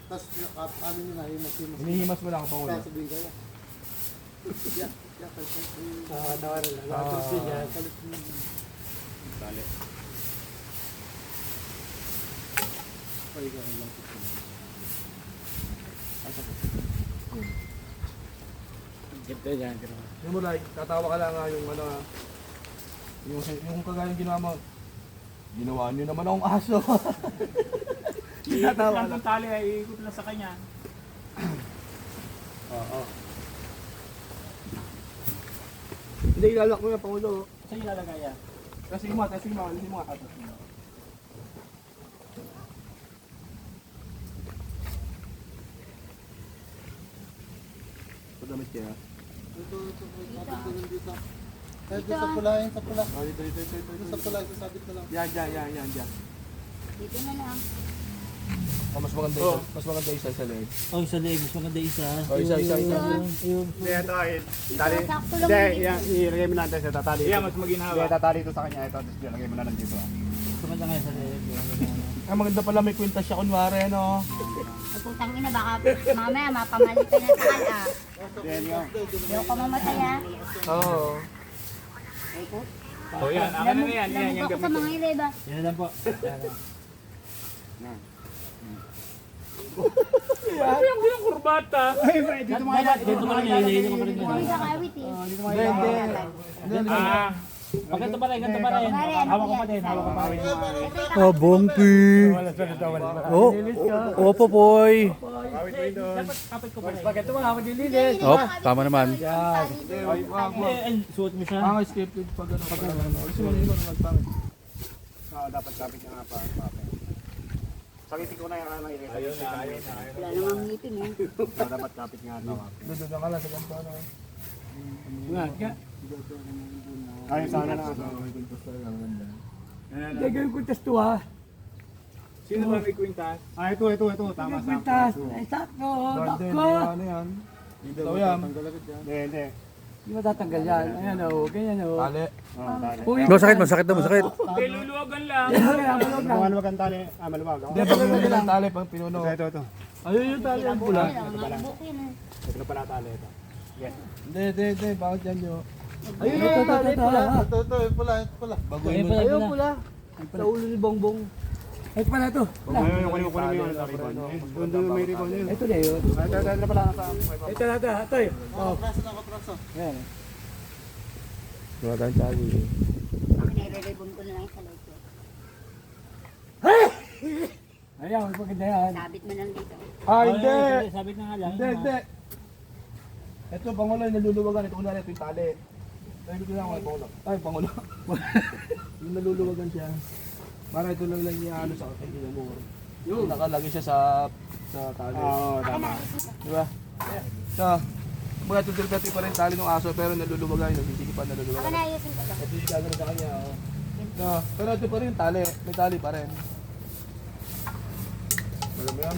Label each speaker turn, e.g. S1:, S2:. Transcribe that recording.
S1: Tapos ano nyo na, himas-himas.
S2: Hinihimas mo lang ang pangulo.
S1: Sasabihin kayo. Yeah, kasi.
S3: Tawa rin lang.
S2: Tali.
S1: Pwede ka lang.
S3: Ganda yan.
S2: Yung mo like, tatawa ka lang nga yung ano, yung kagaya ng ginawa mo. Ginawa niyo naman akong aso.
S4: Iikot lang ng tali ay iikot lang sa kanya.
S2: Oo. Hindi, ilalak mo yung pangulo.
S4: Saan ilalagay yan?
S2: Kasi mo, hindi mo nga. Pagdamit kaya.
S1: Ito, sabit ko lang dito. Eh, doon sa pula, yun sa pula.
S2: Oh, ito.
S1: Doon sa pula, sasabit na lang.
S2: Yan.
S5: Dito na lang.
S2: Oh, mas maganda isa sa leg.
S3: Oh, isa leg. Mas maganda isa.
S2: Oh, isa.
S3: Ayun.
S4: Hindi, ito ay tali.
S5: Sakto lang
S4: Hindi,
S5: dito.
S4: yan, ilagay mo natin sa tatali. Yan, mas maginhawa. Hindi, tatali ito sa kanya. Ito, tapos ilagay mo na lang dito.
S3: Mas maganda nga isa leg.
S2: Maganda pala may kwintas siya kunwari, no?
S5: Ay, putang ina, baka mamaya mapamalit ka na sa kala.
S4: Yan yun.
S5: Hindi ako mamatay ah.
S2: Oo.
S4: Oh, yan. Akin na yan. Yan, yung
S5: Lamok ako sa
S4: gamit
S5: mga
S4: ko.
S5: ileba.
S3: Yan lang po.
S4: Ano yung kurbata? Ay, dito mo kaya.
S3: Dito pa rin yan. Dito pa rin
S5: Hindi
S3: yan.
S5: ka kawit eh.
S2: Hindi.
S4: Ah,
S3: Pag ganito pa rin. Ganito pa rin. Hawak ko pa din. Hawak ko pa rin.
S6: Oh, Bumpy. Oh, opo, boy.
S3: Dapat kapit ko pa rin.
S4: pag ito mo, hawak yung lilit.
S6: Oh, tama naman.
S3: Eh, suot mo siya.
S2: Ang scripted pag ano. Pag ano. Gusto mo naman magpangit.
S4: Dapat kapit niya nga pa. Sakitin ko na yung ano. Ayun na.
S5: Wala namang ngipin eh.
S4: Dapat kapit nga ito.
S2: Doon ka lang sa ganito, ano.
S4: Ayun, sana na.
S3: Gagawin ko tas to ha.
S4: Sino ba may kwintas? Ah, ito. Tama.
S3: Kwintas. Ay, sakto.
S2: Hindi,
S3: Takko.
S2: ano yan. Ito yan.
S4: Hindi.
S3: Hindi matatanggal yan. Ayan o. Ganyan o.
S2: Tali.
S6: Masakit daw, masakit.
S4: Hindi, luluwagan lang.
S3: Maluwag
S4: Maluwag ang tali. Ah, maluwag.
S2: Hindi, pag pinuno ng tali, pag pinuno.
S4: Ito.
S2: Ayun yung tali, ang pula.
S5: Ang bukin eh.
S4: Ito pala tali ito. Yes.
S2: Hindi, bakit yan yun?
S3: Ayun yung tali pula.
S1: Ito, yung pula, pula.
S2: Baguhin mo.
S3: Ayun pula. Sa ulo ni Bongbong. Ito pala ito.
S4: Ngayon, kunin mo yung ribbon. Doon may ribbon yun.
S3: Ito na yun.
S4: Ito pala.
S3: Ito na ito. Ito yun.
S1: Nakapraso.
S3: Ayan.
S2: Wala tayong tali.
S5: Ang nire-rebon ko na lang sa leg ko.
S3: Ayan, magpaganda yan.
S5: Sabit mo lang dito.
S2: Ah, hindi.
S3: Sabit na nga lang.
S2: Hindi. Ito, pangulo yung naluluwagan. Ito unang ito yung tali. Sabi ko lang, pangulo. Ay, pangulo. Yung naluluwagan siya. Para ito lang yung ano sa akin. Yung nakalagay siya sa tali.
S4: Oo, tama.
S2: Diba? So, mga tutil-tati pa rin tali ng aso pero naluluwagan yun. Hindi pa
S5: Ako
S2: naluluwagan.
S5: na ayusin ko lang.
S2: Ito yung gagawin sa kanya. Oh. No, pero ito pa rin yung tali. May tali pa rin. Alam mo yun?